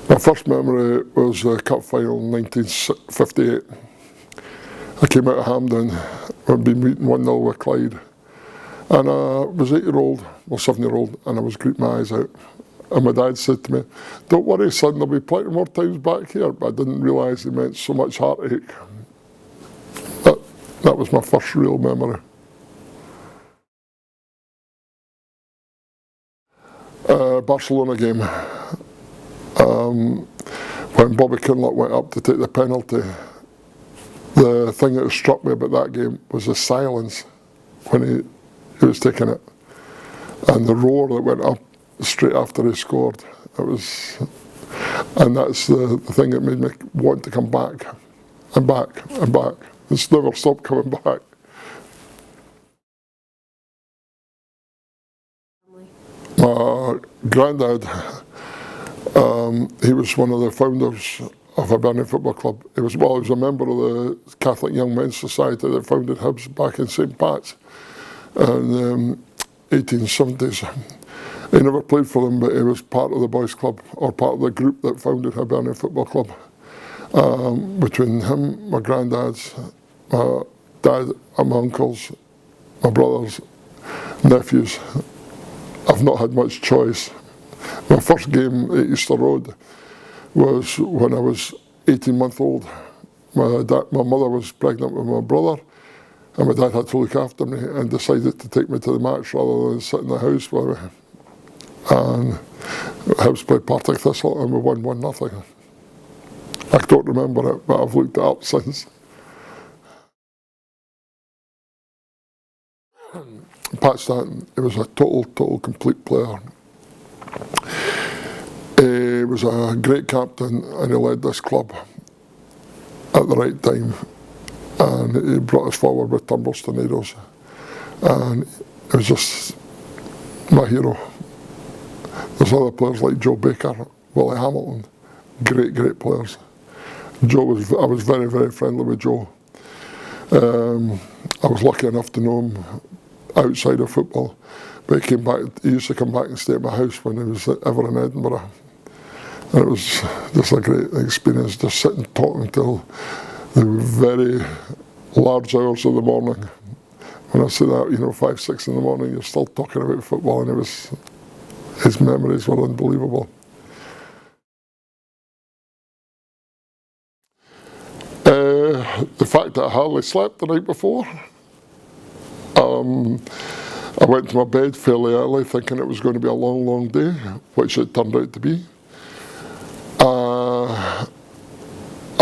My first memory was the cup final in 1958. I came out of Hampden, I'd been beaten 1-0 with Clyde. And I was 8-year-old, or 7-year-old, and I was greeting my eyes out. And my dad said to me, "Don't worry, son, there'll be plenty more times back here." But I didn't realise it meant so much heartache. That was my first real memory. Barcelona game. When Bobby Kinloch went up to take the penalty, the thing that struck me about that game was the silence when he was taking it, and the roar that went up straight after he scored. And that's the thing that made me want to come back and back and back. It's never stopped coming back. My granddad, he was one of the founders of Hibernian Football Club. He was a member of the Catholic Young Men's Society that founded Hibs back in St. Pat's in the 1870s. He never played for them, but he was part of the boys' club, or part of the group that founded Hibernian Football Club. Between him, my granddads, my dad and my uncles, my brothers, nephews, I've not had much choice. My first game at Easter Road was when I was 18 months old. My mother was pregnant with my brother, and my dad had to look after me and decided to take me to the match rather than sit in the house with me. And Hibs played Partick Thistle and we won 1-0. I don't remember it, but I've looked it up since. Pat Stanton, he was a total, complete player. He was a great captain and he led this club at the right time. And he brought us forward with Tumbles Tornadoes. And he was just my hero. There's other players like Joe Baker, Willie Hamilton, great players. I was very, very friendly with Joe. I was lucky enough to know him outside of football, but he used to come back and stay at my house when he was ever in Edinburgh. And it was just a great experience, just sitting talking till the very large hours of the morning. When I say that, 5, 6 in the morning, you're still talking about football, and his memories were unbelievable. The fact that I hardly slept the night before. I went to my bed fairly early thinking it was going to be a long day, which it turned out to be. I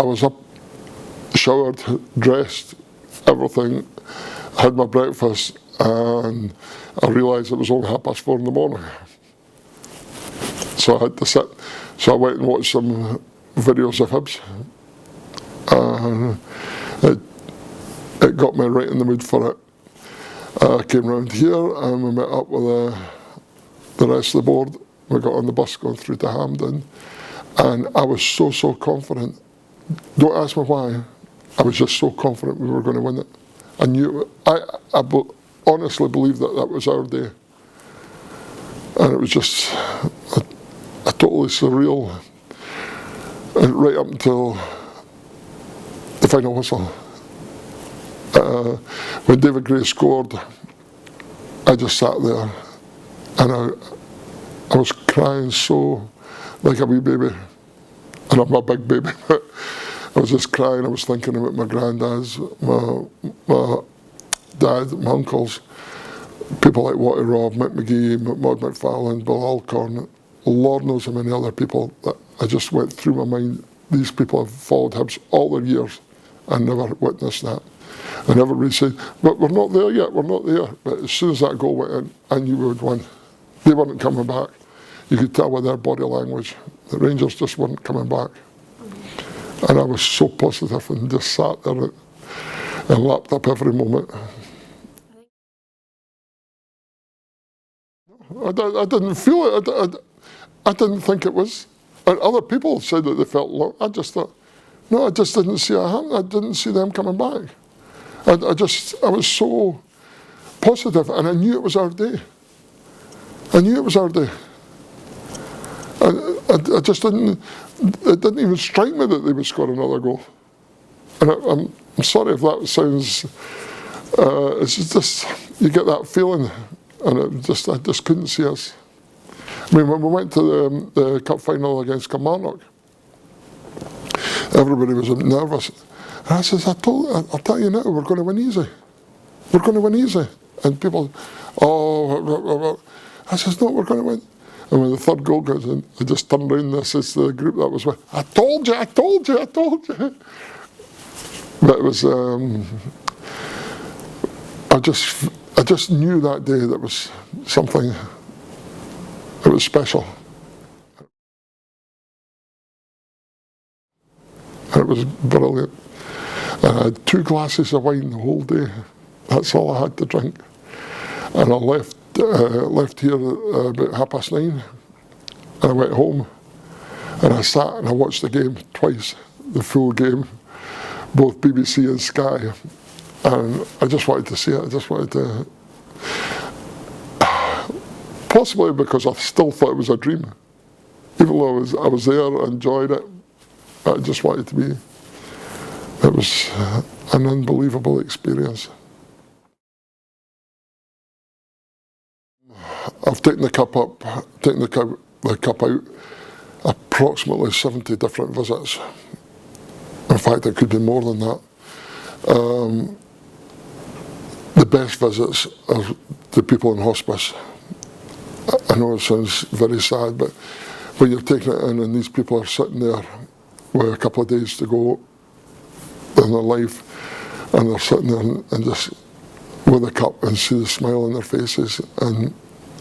was up, showered, dressed, everything, had my breakfast, and I realised it was only 4:30 in the morning. So I had to sit. So I went and watched some videos of Hibs. And it got me right in the mood for it. I came round here and we met up with the rest of the board. We got on the bus going through to Hampden, and I was so confident. Don't ask me why. I was just so confident we were going to win it. I knew. I honestly believed that was our day, and it was just a totally surreal. And right up until the final whistle. When David Gray scored, I just sat there and I was crying so like a wee baby, and I'm a big baby. I was just crying. I was thinking about my granddads, my dad, my uncles, people like Watty Robb, Mick McGee, Maud McFarlane, Bill Alcorn, Lord knows how many other people that I just went through my mind. These people have followed Hibs all their years and never witnessed that. And everybody said, "But we're not there yet, we're not there." But as soon as that goal went in, I knew we would win. They weren't coming back. You could tell with their body language. The Rangers just weren't coming back. And I was so positive and just sat there and lapped up every moment. I didn't feel it. I didn't think it was. And other people said that they felt long. I just thought, no, I just didn't see it happen. I didn't see them coming back. I was so positive, and I knew it was our day. I knew it was our day. I just didn't, it didn't even strike me that they would score another goal. And I'm sorry if that sounds, it's just, you get that feeling, and I just couldn't see us. I mean, when we went to the cup final against Kilmarnock, everybody was nervous. And I says, I'll tell you now, we're going to win easy. We're going to win easy. And people, I says, no, we're going to win. And when the third goal goes in, I just turned around and I says to the group that was with, I told you. But it was, I just knew that day that was something, it was special. It was brilliant. I had 2 glasses of wine the whole day. That's all I had to drink. And I left here about 9:30. And I went home. And I sat and I watched the game twice, the full game, both BBC and Sky. And I just wanted to see it. I just wanted to, possibly because I still thought it was a dream. Even though I was there, I enjoyed it. I just wanted to be, it was an unbelievable experience. I've taken the cup out, approximately 70 different visits. In fact, it could be more than that. The best visits are the people in hospice. I know it sounds very sad, but when you're taking it in and these people are sitting there with a couple of days to go in their life, and they're sitting there and just with a cup and see the smile on their faces, and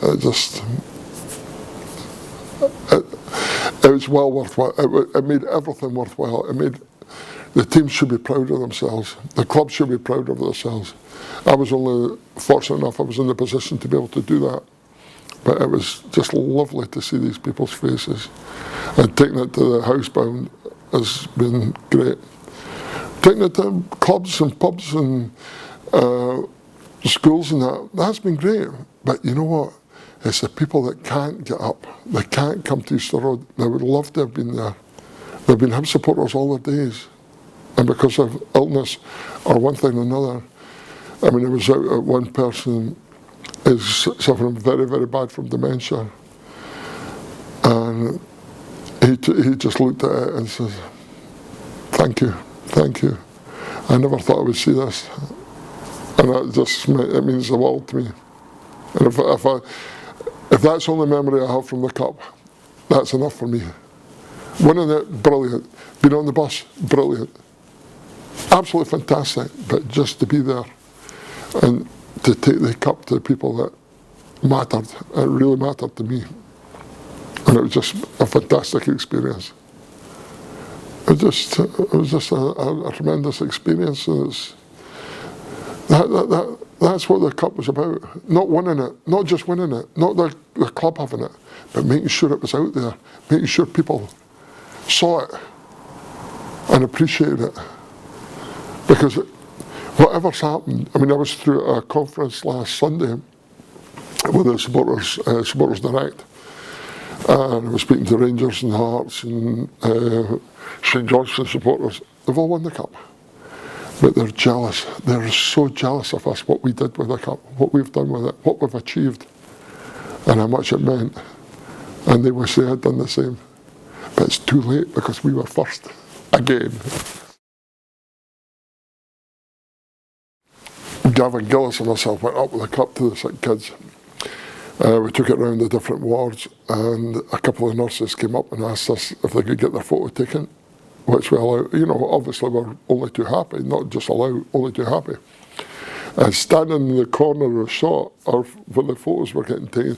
it was well worthwhile. It made everything worthwhile. It made, the team should be proud of themselves. The club should be proud of themselves. I was only fortunate enough I was in the position to be able to do that. But it was just lovely to see these people's faces. And taking it to the housebound has been great. Taking it to clubs and pubs and schools and that's been great. But you know what? It's the people that can't get up, they can't come to Easter Road. They would love to have been there. They've been Hibs supporters all their days. And because of illness or one thing or another, I mean, it was one person is suffering very, very bad from dementia. And he just looked at it and said, thank you. I never thought I would see this. And it means the world to me. And if that's the only memory I have from the cup, that's enough for me. Winning it, brilliant. Being on the bus, brilliant. Absolutely fantastic, but just to be there and to take the cup to the people that mattered, it really mattered to me. And it was just a fantastic experience. It was just a tremendous experience. That's what the cup was about. Not winning it, not just winning it, not the club having it, but making sure it was out there, making sure people saw it and appreciated it. Because whatever's happened, I mean, I was through a conference last Sunday with the supporters direct, and I was speaking to Rangers and Hearts and St Johnstone supporters. They've all won the cup, but they're jealous. They're so jealous of us, what we did with the cup, what we've done with it, what we've achieved, and how much it meant. And they wish they had done the same. But it's too late because we were first again. Gavin Gillis and myself went up with a cup to the sick kids. We took it around the different wards, and a couple of nurses came up and asked us if they could get their photo taken, which we allowed. You know, obviously we're only too happy, not just allowed, only too happy. And standing in the corner of the shot, or where the photos were getting taken,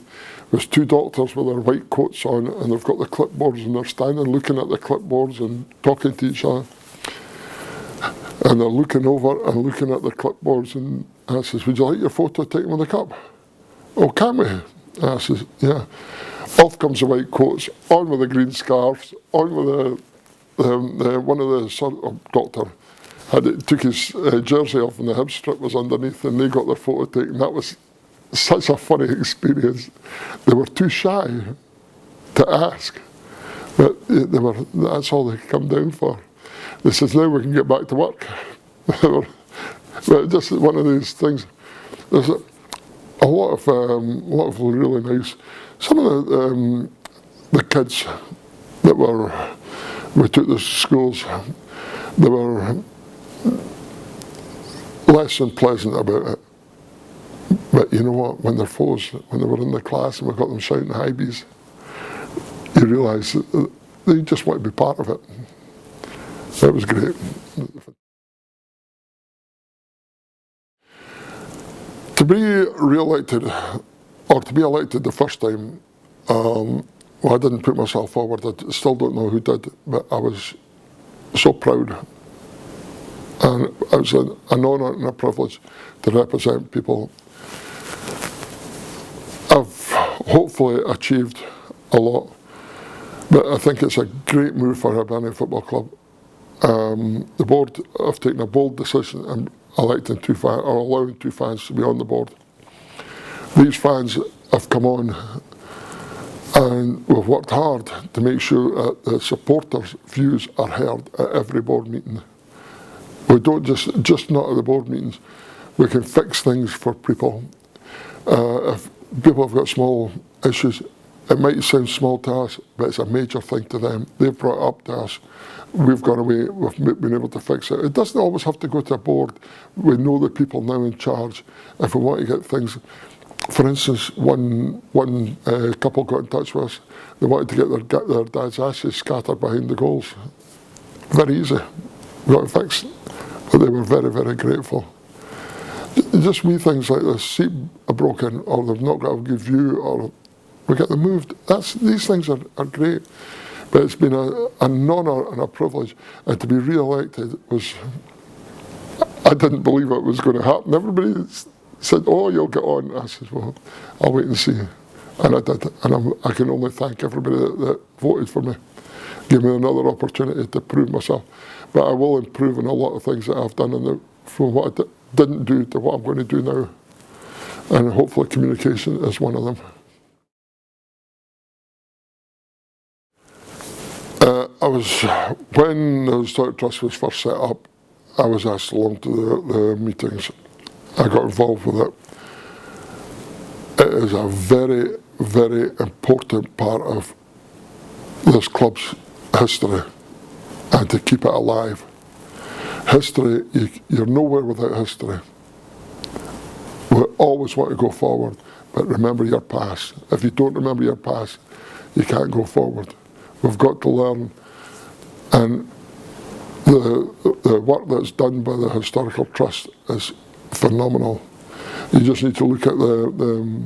was 2 doctors with their white coats on, and they've got the clipboards, and they're standing looking at the clipboards and talking to each other. And they're looking over and looking at the clipboards, and I says, would you like your photo taken with the cup? Oh, can we? And I says, yeah. Off comes the white coats, on with the green scarves, on with one of the doctor took his jersey off and the Hibs strip was underneath, and they got their photo taken. That was such a funny experience. They were too shy to ask. But that's all they come down for. They says, now we can get back to work. But just one of these things. There's a lot of really nice. Some of the kids that we took to schools, they were less than pleasant about it. But you know what? When they're foes, when they were in the class and we got them shouting Hibs, you realise that they just want to be part of it. That was great. To be re-elected, or to be elected the first time, well, I didn't put myself forward. I still don't know who did, but I was so proud. And it was an honour and a privilege to represent people. I've hopefully achieved a lot, but I think it's a great move for Hibernian Football Club. The board have taken a bold decision in electing two fans, or allowing two fans to be on the board. These fans have come on, and we've worked hard to make sure that the supporters' views are heard at every board meeting. We don't just not at the board meetings. We can fix things for people. If people have got small issues, it might sound small to us, but it's a major thing to them. They've brought it up to us. We've gone away, we've been able to fix it. It doesn't always have to go to a board. We know the people now in charge. If we want to get things, for instance, one couple got in touch with us. They wanted to get their dad's ashes scattered behind the goals. Very easy. We got it fixed. But they were very, very grateful. Just wee things like this, seat are broken, or they've not got a good view, or we get them moved. These things are great. But it's been an honour and a privilege, and to be re-elected was, I didn't believe it was going to happen. Everybody said, oh, you'll get on. I said, well, I'll wait and see. And I did, and I can only thank everybody that voted for me. Give me another opportunity to prove myself. But I will improve on a lot of things that I've done from what I didn't do to what I'm going to do now. And hopefully communication is one of them. When the Historic Trust was first set up, I was asked along to the meetings. I got involved with it. It is a very, very important part of this club's history, and to keep it alive. History, you're nowhere without history. We always want to go forward, but remember your past. If you don't remember your past, you can't go forward. We've got to learn, and the work that's done by the Historical Trust is phenomenal. You just need to look at the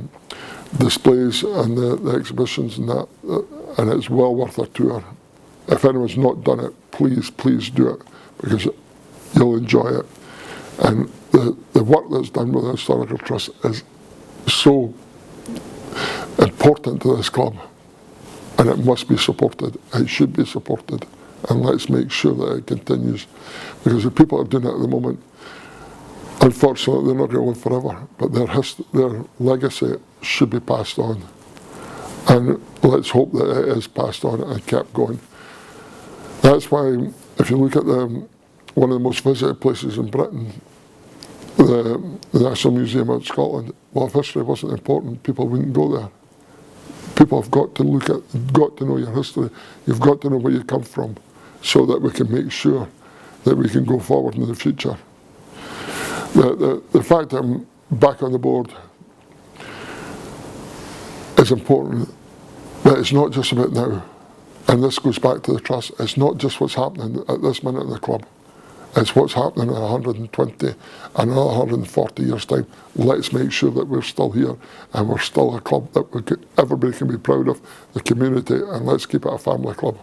displays and the exhibitions and that, and it's well worth a tour. If anyone's not done it, please do it, because you'll enjoy it. And the work that's done with the Historical Trust is so important to this club, and it must be supported. It should be supported, and let's make sure that it continues, because the people are doing it at the moment, unfortunately, they're not going to live forever, but their legacy should be passed on, and let's hope that it is passed on and kept going. That's why, if you look at one of the most visited places in Britain, the National Museum of Scotland, well, if history wasn't important, people wouldn't go there. People have got to know your history. You've got to know where you come from, so that we can make sure that we can go forward in the future. The fact that I'm back on the board is important, but it's not just about now. And this goes back to the trust. It's not just what's happening at this minute in the club. It's what's happening in 120 and another 140 years' time. Let's make sure that we're still here and we're still a club that everybody can be proud of, the community, and let's keep it a family club.